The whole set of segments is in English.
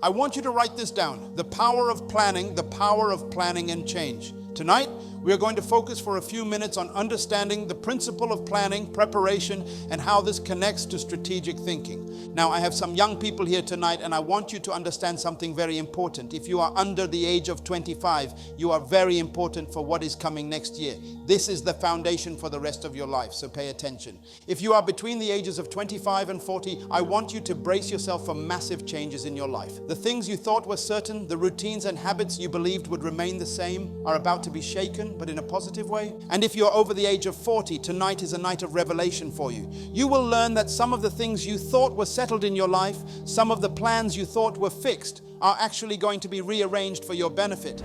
I want you to write this down. The power of planning and change. Tonight, we are going to focus for a few minutes on understanding the principle of planning, preparation, and how this connects to strategic thinking. Now, I have some young people here tonight, and I want you to understand something very important. If you are under the age of 25, you are very important for what is coming next year. This is the foundation for the rest of your life, so pay attention. If you are between the ages of 25 and 40, I want you to brace yourself for massive changes in your life. The things you thought were certain, the routines and habits you believed would remain the same, are about to be shaken, but in a positive way. And if you're over the age of 40, tonight is a night of revelation for you. You will learn that some of the things you thought were settled in your life, some of the plans you thought were fixed, are actually going to be rearranged for your benefit.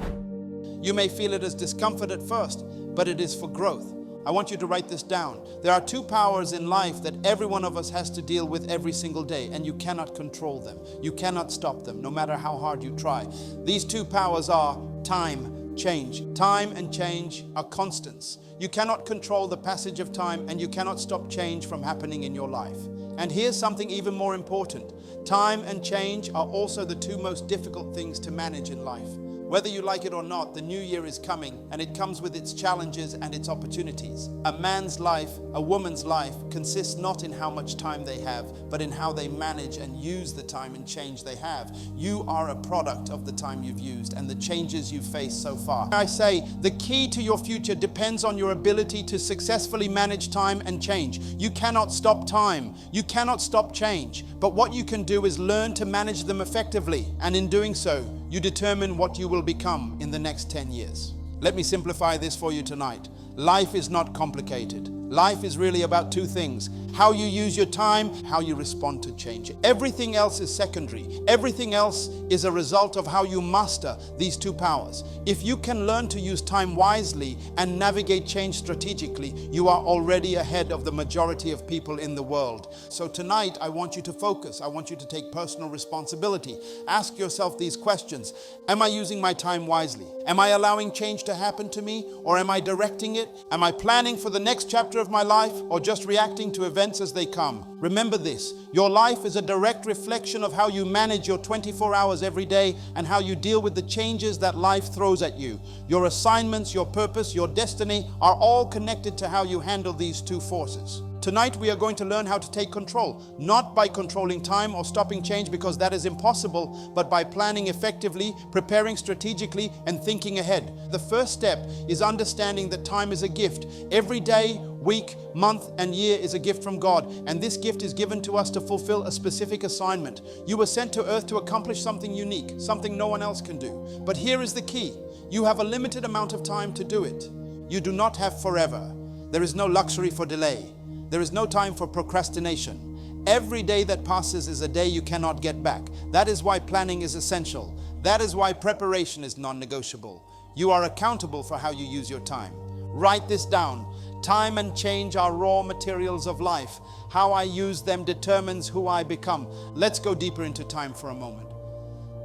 You may feel it as discomfort at first, but it is for growth. I want you to write this down. There are two powers in life that every one of us has to deal with every single day, and you cannot control them. You cannot stop them, no matter how hard you try. These two powers are time, change. Time and change are constants. You cannot control the passage of time, and you cannot stop change from happening in your life. And here's something even more important. Time and change are also the two most difficult things to manage in life. Whether you like it or not, the new year is coming, and it comes with its challenges and its opportunities. A man's life, a woman's life, consists not in how much time they have, but in how they manage and use the time and change they have. You are a product of the time you've used and the changes you've faced so far. I say the key to your future depends on your ability to successfully manage time and change. You cannot stop time. You cannot stop change. But what you can do is learn to manage them effectively, and in doing so, you determine what you will become in the next 10 years. Let me simplify this for you tonight. Life is not complicated. Life is really about two things: how you use your time, how you respond to change. Everything else is secondary. Everything else is a result of how you master these two powers. If you can learn to use time wisely and navigate change strategically, you are already ahead of the majority of people in the world. So tonight, I want you to focus. I want you to take personal responsibility. Ask yourself these questions. Am I using my time wisely? Am I allowing change to happen to me, or am I directing it? Am I planning for the next chapter of my life, or just reacting to events as they come? Remember this: your life is a direct reflection of how you manage your 24 hours every day and how you deal with the changes that life throws at you. Your assignments, your purpose, your destiny are all connected to how you handle these two forces. Tonight we are going to learn how to take control, not by controlling time or stopping change, because that is impossible, but by planning effectively, preparing strategically, and thinking ahead. The first step is understanding that time is a gift. Every day, week, month, and year is a gift from God, and this gift is given to us to fulfill a specific assignment. You were sent to earth to accomplish something unique, something no one else can do. But here is the key: you have a limited amount of time to do it. You do not have forever. There is no luxury for delay. There is no time for procrastination. Every day that passes is a day you cannot get back. That is why planning is essential. That is why preparation is non-negotiable. You are accountable for how you use your time. Write this down. Time and change are raw materials of life. How I use them determines who I become. Let's go deeper into time for a moment.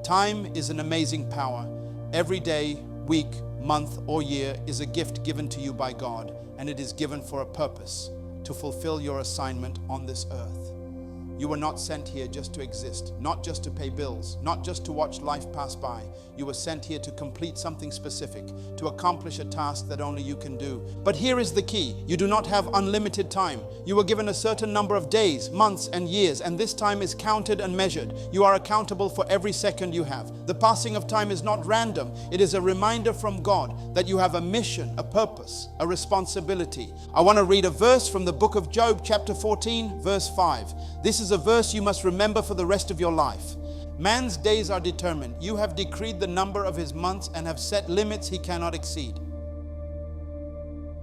Time is an amazing power. Every day, week, month, or year is a gift given to you by God, and it is given for a purpose: to fulfill your assignment on this earth. You were not sent here just to exist, not just to pay bills, not just to watch life pass by. You were sent here to complete something specific, to accomplish a task that only you can do. But here is the key: you do not have unlimited time. You were given a certain number of days, months, and years, and this time is counted and measured. You are accountable for every second you have. The passing of time is not random. It is a reminder from God that you have a mission, a purpose, a responsibility. I want to read a verse from the book of Job, chapter 14, verse 5. This is a verse you must remember for the rest of your life. Man's days are determined. You have decreed the number of his months and have set limits he cannot exceed.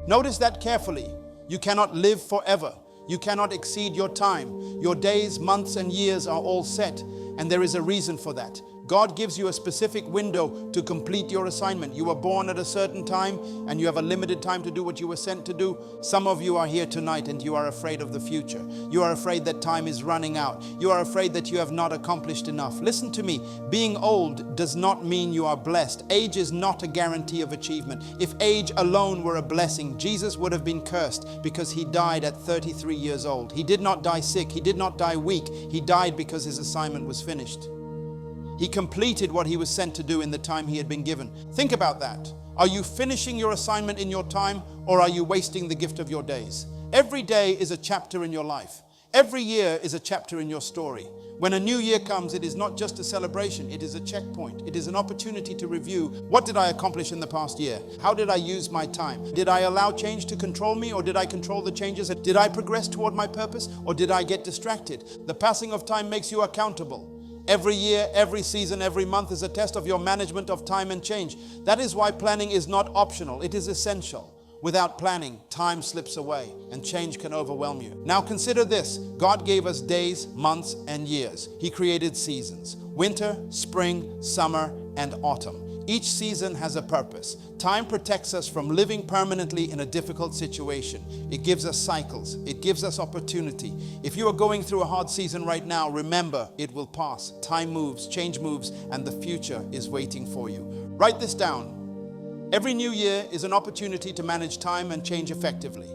Notice that carefully. You cannot live forever. You cannot exceed your time. Your days, months, and years are all set, and there is a reason for that. God gives you a specific window to complete your assignment. You were born at a certain time, and you have a limited time to do what you were sent to do. Some of you are here tonight and you are afraid of the future. You are afraid that time is running out. You are afraid that you have not accomplished enough. Listen to me. Being old does not mean you are blessed. Age is not a guarantee of achievement. If age alone were a blessing, Jesus would have been cursed because he died at 33 years old. He did not die sick. He did not die weak. He died because his assignment was finished. He completed what he was sent to do in the time he had been given. Think about that. Are you finishing your assignment in your time, or are you wasting the gift of your days? Every day is a chapter in your life. Every year is a chapter in your story. When a new year comes, it is not just a celebration, it is a checkpoint. It is an opportunity to review, what did I accomplish in the past year? How did I use my time? Did I allow change to control me, or did I control the changes? Did I progress toward my purpose, or did I get distracted? The passing of time makes you accountable. Every year, every season, every month is a test of your management of time and change. That is why planning is not optional, it is essential. Without planning, time slips away and change can overwhelm you. Now consider this. God gave us days, months, and years. He created seasons: winter, spring, summer, and autumn. Each season has a purpose. Time protects us from living permanently in a difficult situation. It gives us cycles. It gives us opportunity. If you are going through a hard season right now, remember, it will pass. Time moves, change moves, and the future is waiting for you. Write this down. Every new year is an opportunity to manage time and change effectively.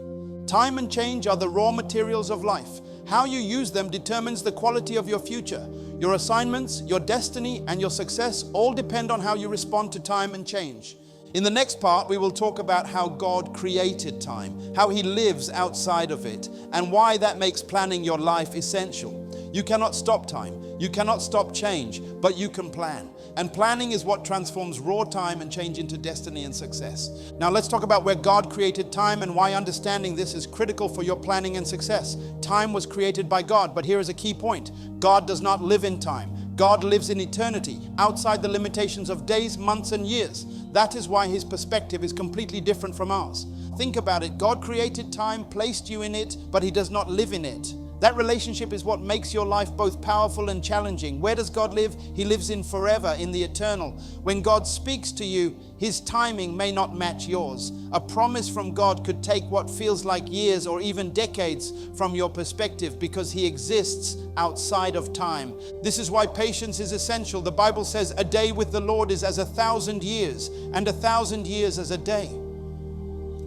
Time and change are the raw materials of life. How you use them determines the quality of your future. Your assignments, your destiny, and your success all depend on how you respond to time and change. In the next part, we will talk about how God created time, how He lives outside of it, and why that makes planning your life essential. You cannot stop time. You cannot stop change, but you can plan. And planning is what transforms raw time and change into destiny and success. Now let's talk about where God created time and why understanding this is critical for your planning and success. Time was created by God, but here is a key point. God does not live in time. God lives in eternity, outside the limitations of days, months, and years. That is why His perspective is completely different from ours. Think about it. God created time, placed you in it, but He does not live in it. That relationship is what makes your life both powerful and challenging. Where does God live? He lives in forever, in the eternal. When God speaks to you, His timing may not match yours. A promise from God could take what feels like years or even decades from your perspective, because He exists outside of time. This is why patience is essential. The Bible says a day with the Lord is as 1,000 years, and 1,000 years as a day.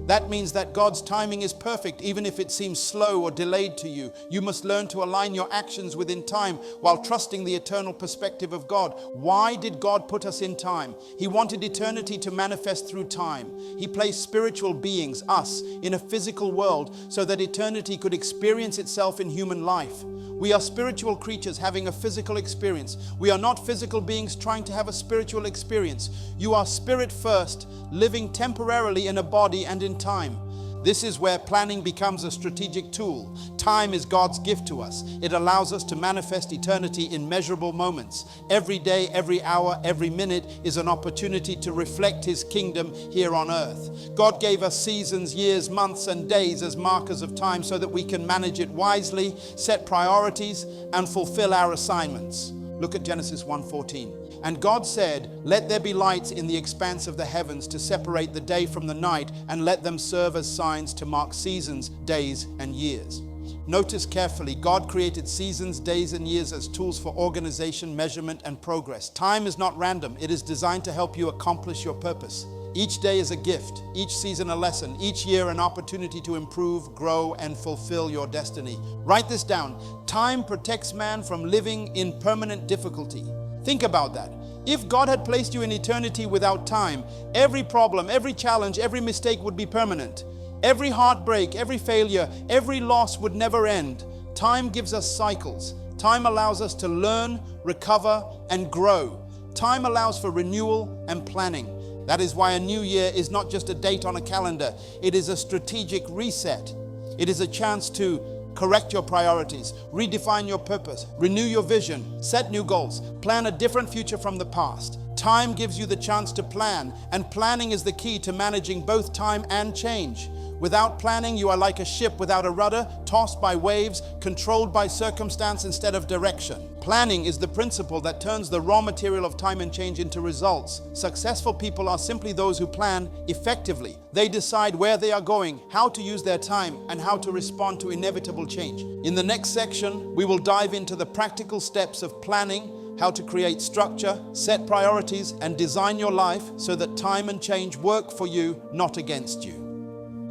That means that God's timing is perfect, even if it seems slow or delayed to you. You must learn to align your actions within time while trusting the eternal perspective of God. Why did God put us in time? He wanted eternity to manifest through time. He placed spiritual beings, us, in a physical world so that eternity could experience itself in human life. We are spiritual creatures having a physical experience. We are not physical beings trying to have a spiritual experience. You are spirit first, living temporarily in a body and in time. This is where planning becomes a strategic tool. Time is God's gift to us. It allows us to manifest eternity in measurable moments. Every day, every hour, every minute is an opportunity to reflect His kingdom here on earth. God gave us seasons, years, months, and days as markers of time so that we can manage it wisely, set priorities, and fulfill our assignments. Look at Genesis 1:14. And God said, "Let there be lights in the expanse of the heavens to separate the day from the night, and let them serve as signs to mark seasons, days, and years." Notice carefully, God created seasons, days, and years as tools for organization, measurement, and progress. Time is not random. It is designed to help you accomplish your purpose. Each day is a gift, each season a lesson, each year an opportunity to improve, grow, and fulfill your destiny. Write this down. Time protects man from living in permanent difficulty. Think about that. If God had placed you in eternity without time, every problem, every challenge, every mistake would be permanent. Every heartbreak, every failure, every loss would never end. Time gives us cycles. Time allows us to learn, recover, and grow. Time allows for renewal and planning. That is why a new year is not just a date on a calendar. It is a strategic reset. It is a chance to correct your priorities, redefine your purpose, renew your vision, set new goals, plan a different future from the past. Time gives you the chance to plan, and planning is the key to managing both time and change. Without planning, you are like a ship without a rudder, tossed by waves, controlled by circumstance instead of direction. Planning is the principle that turns the raw material of time and change into results. Successful people are simply those who plan effectively. They decide where they are going, how to use their time, and how to respond to inevitable change. In the next section, we will dive into the practical steps of planning, how to create structure, set priorities, and design your life so that time and change work for you, not against you.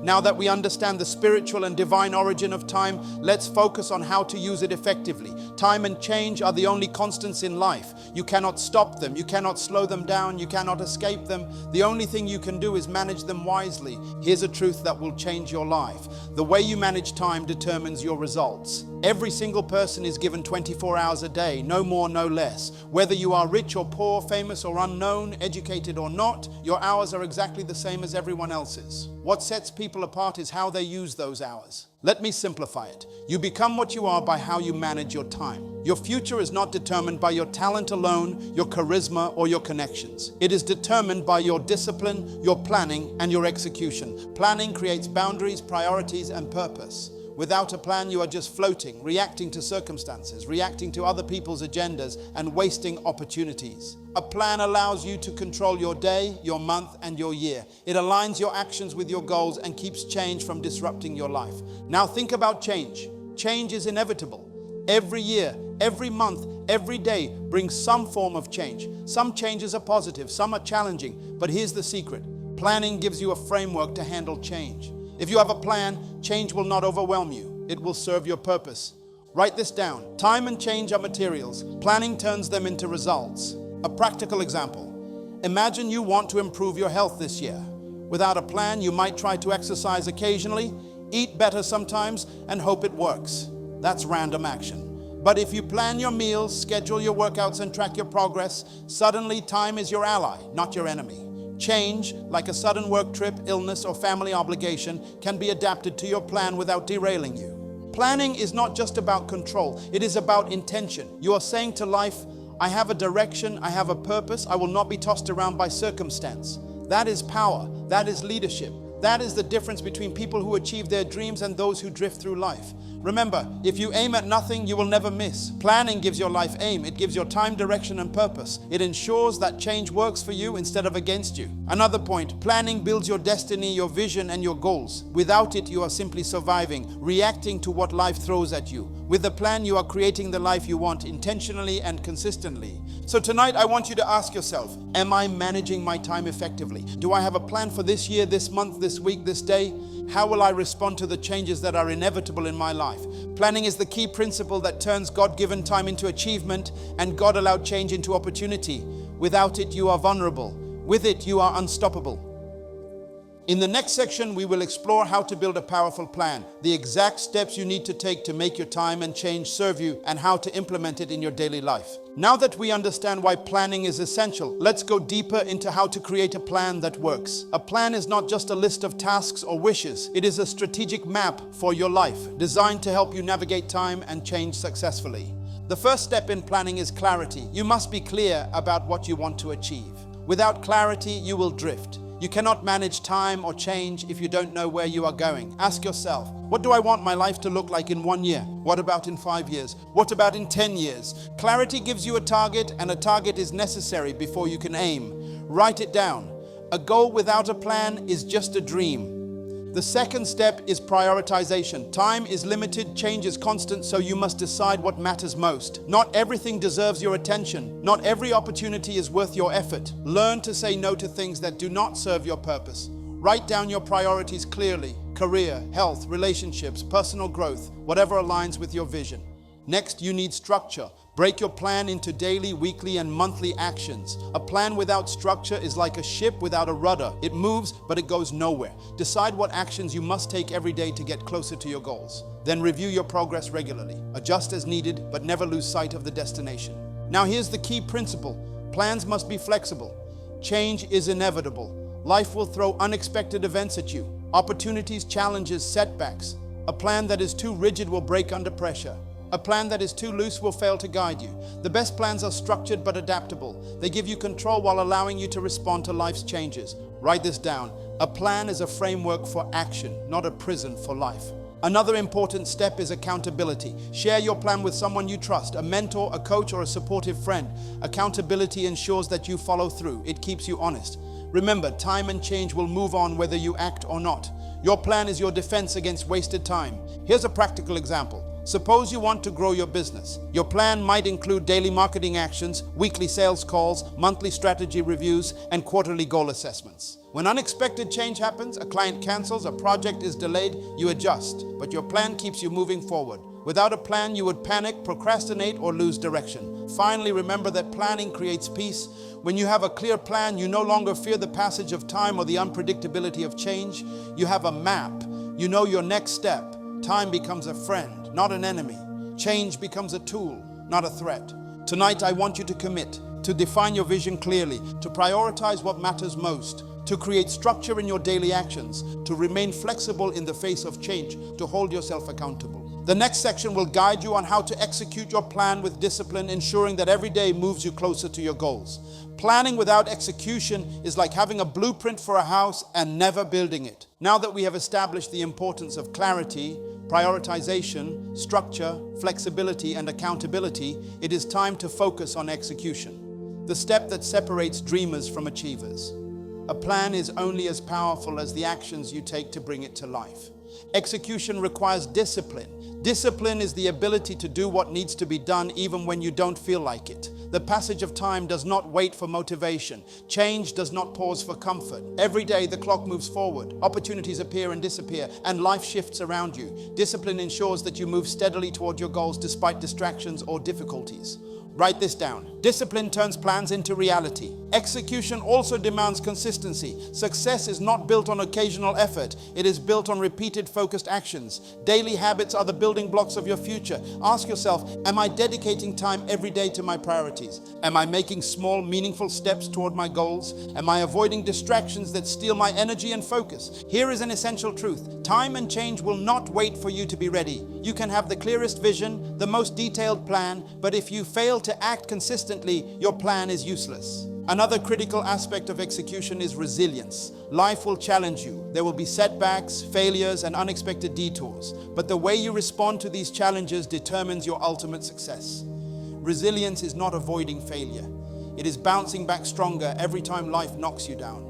Now that we understand the spiritual and divine origin of time, let's focus on how to use it effectively. Time and change are the only constants in life. You cannot stop them, you cannot slow them down, you cannot escape them. The only thing you can do is manage them wisely. Here's a truth that will change your life. The way you manage time determines your results. Every single person is given 24 hours a day, no more, no less. Whether you are rich or poor, famous or unknown, educated or not, your hours are exactly the same as everyone else's. What sets people apart is how they use those hours. Let me simplify it. You become what you are by how you manage your time. Your future is not determined by your talent alone, your charisma, or your connections. It is determined by your discipline, your planning, and your execution. Planning creates boundaries, priorities, and purpose. Without a plan, you are just floating, reacting to circumstances, reacting to other people's agendas, and wasting opportunities. A plan allows you to control your day, your month, and your year. It aligns your actions with your goals and keeps change from disrupting your life. Now think about change. Change is inevitable. Every year, every month, every day brings some form of change. Some changes are positive, some are challenging, but here's the secret. Planning gives you a framework to handle change. If you have a plan, change will not overwhelm you. It will serve your purpose. Write this down. Time and change are materials. Planning turns them into results. A practical example. Imagine you want to improve your health this year. Without a plan, you might try to exercise occasionally, eat better sometimes, and hope it works. That's random action. But if you plan your meals, schedule your workouts, and track your progress, suddenly time is your ally, not your enemy. Change, like a sudden work trip, illness, or family obligation, can be adapted to your plan without derailing you. Planning is not just about control, it is about intention. You are saying to life, I have a direction, I have a purpose, I will not be tossed around by circumstance. That is power, that is leadership. That is the difference between people who achieve their dreams and those who drift through life. Remember, if you aim at nothing, you will never miss. Planning gives your life aim. It gives your time direction and purpose. It ensures that change works for you instead of against you. Another point, planning builds your destiny, your vision, and your goals. Without it, you are simply surviving, reacting to what life throws at you. With the plan, you are creating the life you want intentionally and consistently. So tonight, I want you to ask yourself, am I managing my time effectively? Do I have a plan for this year, this month, this week, this day? How will I respond to the changes that are inevitable in my life? Planning is the key principle that turns God-given time into achievement and God-allowed change into opportunity. Without it, you are vulnerable. With it, you are unstoppable. In the next section, we will explore how to build a powerful plan, the exact steps you need to take to make your time and change serve you, and how to implement it in your daily life. Now that we understand why planning is essential, let's go deeper into how to create a plan that works. A plan is not just a list of tasks or wishes. It is a strategic map for your life, designed to help you navigate time and change successfully. The first step in planning is clarity. You must be clear about what you want to achieve. Without clarity, you will drift. You cannot manage time or change if you don't know where you are going. Ask yourself, what do I want my life to look like in 1 year? What about in 5 years? What about in 10 years? Clarity gives you a target, and a target is necessary before you can aim. Write it down. A goal without a plan is just a dream. The second step is prioritization. Time is limited, change is constant, so you must decide what matters most. Not everything deserves your attention. Not every opportunity is worth your effort. Learn to say no to things that do not serve your purpose. Write down your priorities clearly: career, health, relationships, personal growth, whatever aligns with your vision. Next, you need structure. Break your plan into daily, weekly, and monthly actions. A plan without structure is like a ship without a rudder. It moves, but it goes nowhere. Decide what actions you must take every day to get closer to your goals. Then review your progress regularly. Adjust as needed, but never lose sight of the destination. Now here's the key principle. Plans must be flexible. Change is inevitable. Life will throw unexpected events at you. Opportunities, challenges, setbacks. A plan that is too rigid will break under pressure. A plan that is too loose will fail to guide you. The best plans are structured but adaptable. They give you control while allowing you to respond to life's changes. Write this down. A plan is a framework for action, not a prison for life. Another important step is accountability. Share your plan with someone you trust, a mentor, a coach, or a supportive friend. Accountability ensures that you follow through. It keeps you honest. Remember, time and change will move on whether you act or not. Your plan is your defense against wasted time. Here's a practical example. Suppose you want to grow your business. Your plan might include daily marketing actions, weekly sales calls, monthly strategy reviews, and quarterly goal assessments. When unexpected change happens, a client cancels, a project is delayed, you adjust, but your plan keeps you moving forward. Without a plan, you would panic, procrastinate, or lose direction. Finally, remember that planning creates peace. When you have a clear plan, you no longer fear the passage of time or the unpredictability of change. You have a map. You know your next step. Time becomes a friend, not an enemy. Change becomes a tool, not a threat. Tonight, I want you to commit, to define your vision clearly, to prioritize what matters most, to create structure in your daily actions, to remain flexible in the face of change, to hold yourself accountable. The next section will guide you on how to execute your plan with discipline, ensuring that every day moves you closer to your goals. Planning without execution is like having a blueprint for a house and never building it. Now that we have established the importance of clarity, prioritization, structure, flexibility, and accountability, it is time to focus on execution. The step that separates dreamers from achievers. A plan is only as powerful as the actions you take to bring it to life. Execution requires discipline. Discipline is the ability to do what needs to be done even when you don't feel like it. The passage of time does not wait for motivation. Change does not pause for comfort. Every day the clock moves forward. Opportunities appear and disappear, and life shifts around you. Discipline ensures that you move steadily toward your goals despite distractions or difficulties. Write this down. Discipline turns plans into reality. Execution also demands consistency. Success is not built on occasional effort. It is built on repeated focused actions. Daily habits are the building blocks of your future. Ask yourself, am I dedicating time every day to my priorities? Am I making small, meaningful steps toward my goals? Am I avoiding distractions that steal my energy and focus? Here is an essential truth. Time and change will not wait for you to be ready. You can have the clearest vision, the most detailed plan, but if you fail to act consistently, your plan is useless. Another critical aspect of execution is resilience. Life will challenge you. There will be setbacks, failures, and unexpected detours. But the way you respond to these challenges determines your ultimate success. Resilience is not avoiding failure. It is bouncing back stronger every time life knocks you down.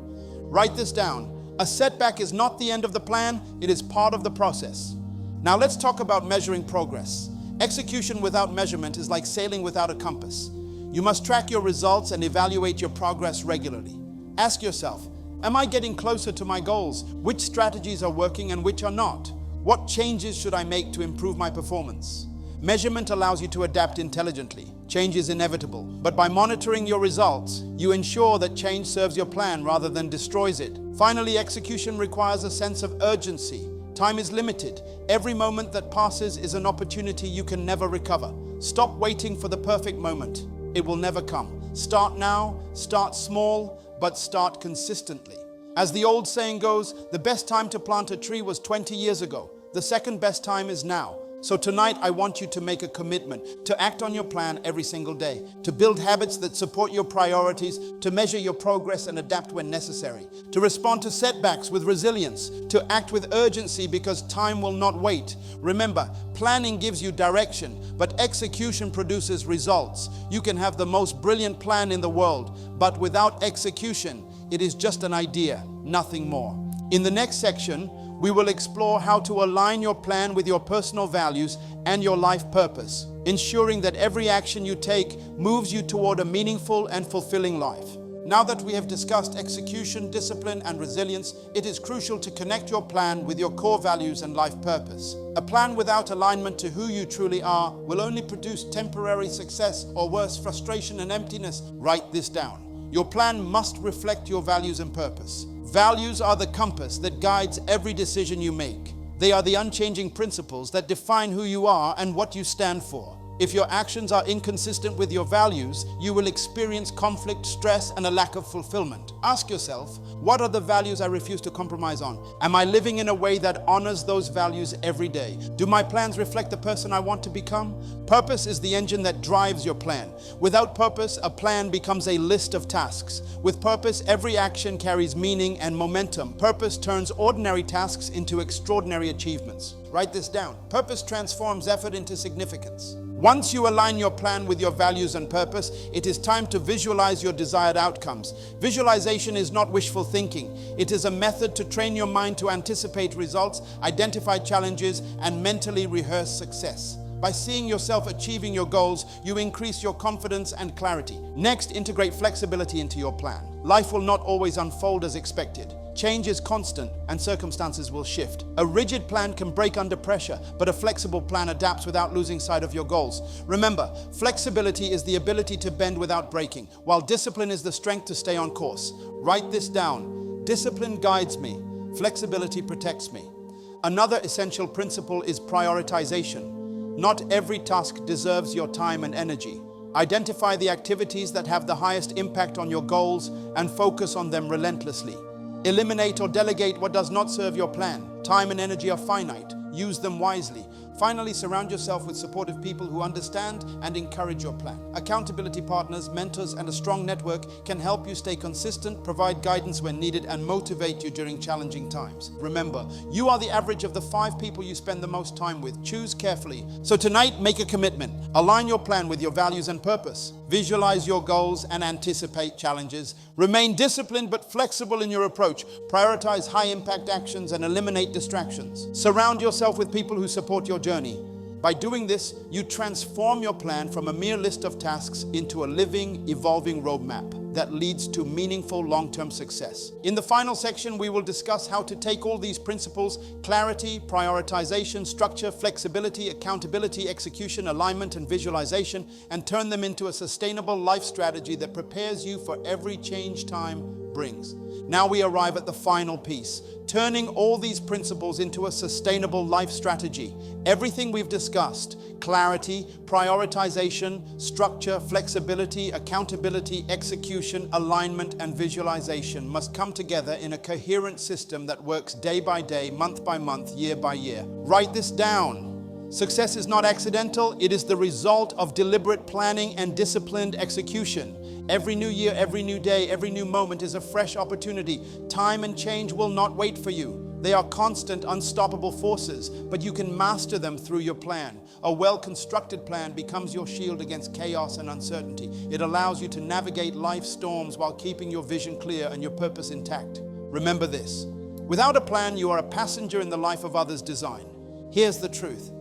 Write this down. A setback is not the end of the plan, it is part of the process. Now let's talk about measuring progress. Execution without measurement is like sailing without a compass. You must track your results and evaluate your progress regularly. Ask yourself, am I getting closer to my goals? Which strategies are working and which are not? What changes should I make to improve my performance? Measurement allows you to adapt intelligently. Change is inevitable, but by monitoring your results, you ensure that change serves your plan rather than destroys it. Finally, execution requires a sense of urgency. Time is limited. Every moment that passes is an opportunity you can never recover. Stop waiting for the perfect moment. It will never come. Start now, start small, but start consistently. As the old saying goes, the best time to plant a tree was 20 years ago. The second best time is now. So tonight, I want you to make a commitment to act on your plan every single day, to build habits that support your priorities, to measure your progress and adapt when necessary, to respond to setbacks with resilience, to act with urgency because time will not wait. Remember, planning gives you direction, but execution produces results. You can have the most brilliant plan in the world, but without execution, it is just an idea, nothing more. In the next section, we will explore how to align your plan with your personal values and your life purpose, ensuring that every action you take moves you toward a meaningful and fulfilling life. Now that we have discussed execution, discipline, and resilience, it is crucial to connect your plan with your core values and life purpose. A plan without alignment to who you truly are will only produce temporary success or worse, frustration and emptiness. Write this down. Your plan must reflect your values and purpose. Values are the compass that guides every decision you make. They are the unchanging principles that define who you are and what you stand for. If your actions are inconsistent with your values, you will experience conflict, stress, and a lack of fulfillment. Ask yourself, what are the values I refuse to compromise on? Am I living in a way that honors those values every day? Do my plans reflect the person I want to become? Purpose is the engine that drives your plan. Without purpose, a plan becomes a list of tasks. With purpose, every action carries meaning and momentum. Purpose turns ordinary tasks into extraordinary achievements. Write this down. Purpose transforms effort into significance. Once you align your plan with your values and purpose, it is time to visualize your desired outcomes. Visualization is not wishful thinking. It is a method to train your mind to anticipate results, identify challenges, and mentally rehearse success. By seeing yourself achieving your goals, you increase your confidence and clarity. Next, integrate flexibility into your plan. Life will not always unfold as expected. Change is constant and circumstances will shift. A rigid plan can break under pressure, but a flexible plan adapts without losing sight of your goals. Remember, flexibility is the ability to bend without breaking, while discipline is the strength to stay on course. Write this down. Discipline guides me. Flexibility protects me. Another essential principle is prioritization. Not every task deserves your time and energy. Identify the activities that have the highest impact on your goals and focus on them relentlessly. Eliminate or delegate what does not serve your plan. Time and energy are finite. Use them wisely. Finally, surround yourself with supportive people who understand and encourage your plan. Accountability partners, mentors, and a strong network can help you stay consistent, provide guidance when needed, and motivate you during challenging times. Remember, you are the average of the 5 people you spend the most time with. Choose carefully. So tonight, make a commitment. Align your plan with your values and purpose. Visualize your goals and anticipate challenges. Remain disciplined but flexible in your approach. Prioritize high-impact actions and eliminate distractions. Surround yourself with people who support your journey. By doing this, you transform your plan from a mere list of tasks into a living, evolving roadmap that leads to meaningful long-term success. In the final section, we will discuss how to take all these principles: clarity, prioritization, structure, flexibility, accountability, execution, alignment, and visualization, and turn them into a sustainable life strategy that prepares you for every change time brings. Now we arrive at the final piece: turning all these principles into a sustainable life strategy. Everything we've discussed, clarity, prioritization, structure, flexibility, accountability, execution, alignment, and visualization, must come together in a coherent system that works day by day, month by month, year by year. Write this down. Success is not accidental. It is the result of deliberate planning and disciplined execution. Every new year, every new day, every new moment is a fresh opportunity. Time and change will not wait for you. They are constant, unstoppable forces, but you can master them through your plan. A well-constructed plan becomes your shield against chaos and uncertainty. It allows you to navigate life's storms while keeping your vision clear and your purpose intact. Remember this: without a plan, you are a passenger in the life of others' design. Here's the truth: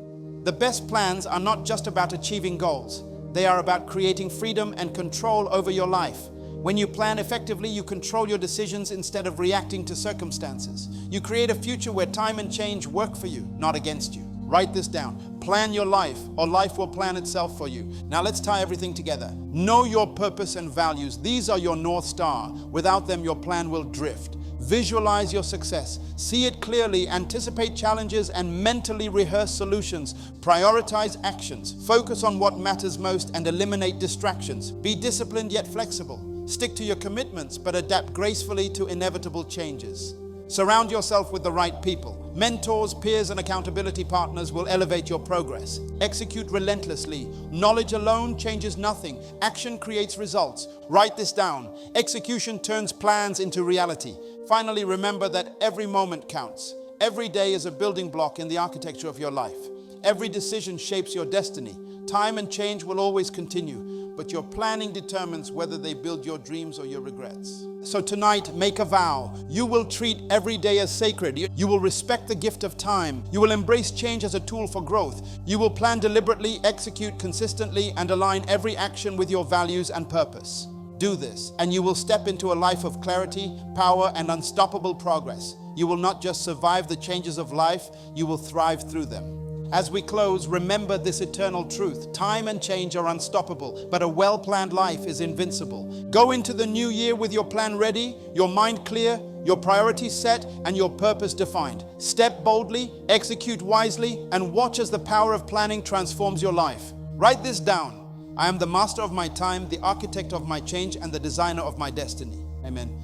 the best plans are not just about achieving goals. They are about creating freedom and control over your life. When you plan effectively, you control your decisions instead of reacting to circumstances. You create a future where time and change work for you, not against you. Write this down. Plan your life, or life will plan itself for you. Now let's tie everything together. Know your purpose and values. These are your North Star. Without them, your plan will drift. Visualize your success. See it clearly, anticipate challenges, and mentally rehearse solutions. Prioritize actions. Focus on what matters most and eliminate distractions. Be disciplined yet flexible. Stick to your commitments, but adapt gracefully to inevitable changes. Surround yourself with the right people. Mentors, peers, and accountability partners will elevate your progress. Execute relentlessly. Knowledge alone changes nothing. Action creates results. Write this down. Execution turns plans into reality. Finally, remember that every moment counts. Every day is a building block in the architecture of your life. Every decision shapes your destiny. Time and change will always continue, but your planning determines whether they build your dreams or your regrets. So tonight, make a vow. You will treat every day as sacred. You will respect the gift of time. You will embrace change as a tool for growth. You will plan deliberately, execute consistently, and align every action with your values and purpose. Do this, and you will step into a life of clarity, power, and unstoppable progress. You will not just survive the changes of life, you will thrive through them. As we close, remember this eternal truth: time and change are unstoppable, but a well-planned life is invincible. Go into the new year with your plan ready, your mind clear, your priorities set, and your purpose defined. Step boldly, execute wisely, and watch as the power of planning transforms your life. Write this down: I am the master of my time, the architect of my change, and the designer of my destiny. Amen.